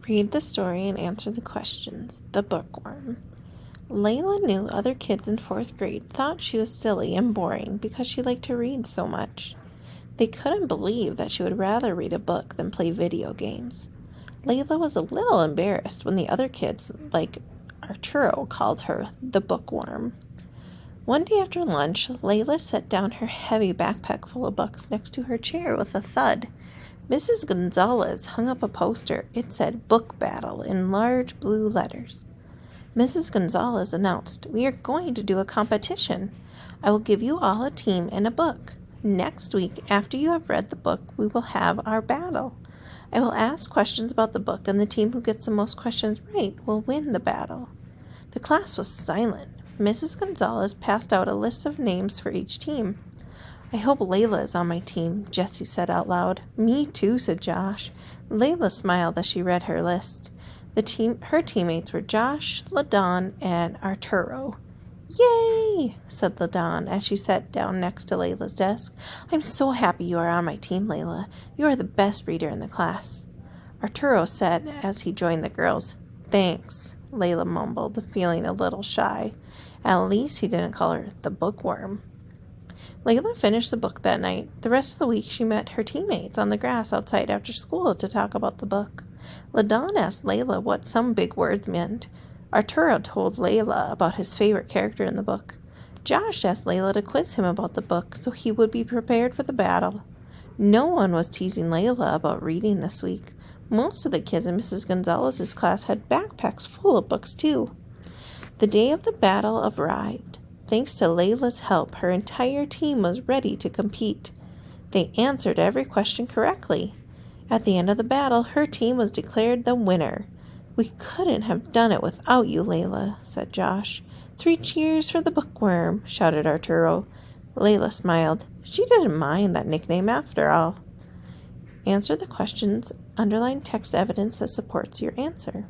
Read the story and answer the questions. The Bookworm. Layla knew other kids in 4th grade thought she was silly and boring because she liked to read so much. They couldn't believe that she would rather read a book than play video games. Layla was a little embarrassed when the other kids, like Arturo, called her the Bookworm. One day after lunch, Layla set down her heavy backpack full of books next to her chair with a thud. Mrs. Gonzalez hung up a poster. It said Book Battle in large blue letters. Mrs. Gonzalez announced, "We are going to do a competition. I will give you all a team and a book. Next week, after you have read the book, we will have our battle. I will ask questions about the book, and the team who gets the most questions right will win the battle." The class was silent. Mrs. Gonzalez passed out a list of names for each team. "I hope Layla is on my team," Jessie said out loud. "Me too," said Josh. Layla smiled as she read her list. Her teammates were Josh, LaDawn, and Arturo. "Yay!" said LaDawn as she sat down next to Layla's desk. "I'm so happy you are on my team, Layla. You are the best reader in the class." Arturo said as he joined the girls. "Thanks," Layla mumbled, feeling a little shy. At least he didn't call her the Bookworm. Layla finished the book that night. The rest of the week she met her teammates on the grass outside after school to talk about the book. LaDawn asked Layla what some big words meant. Arturo told Layla about his favorite character in the book. Josh asked Layla to quiz him about the book so he would be prepared for the battle. No one was teasing Layla about reading this week. Most of the kids in Mrs. Gonzalez's class had backpacks full of books too. The day of the battle arrived. Thanks to Layla's help, her entire team was ready to compete. They answered every question correctly. At the end of the battle, her team was declared the winner. "We couldn't have done it without you, Layla," said Josh. "3 cheers for the Bookworm," shouted Arturo. Layla smiled. She didn't mind that nickname after all. Answer the questions. Underline text evidence that supports your answer.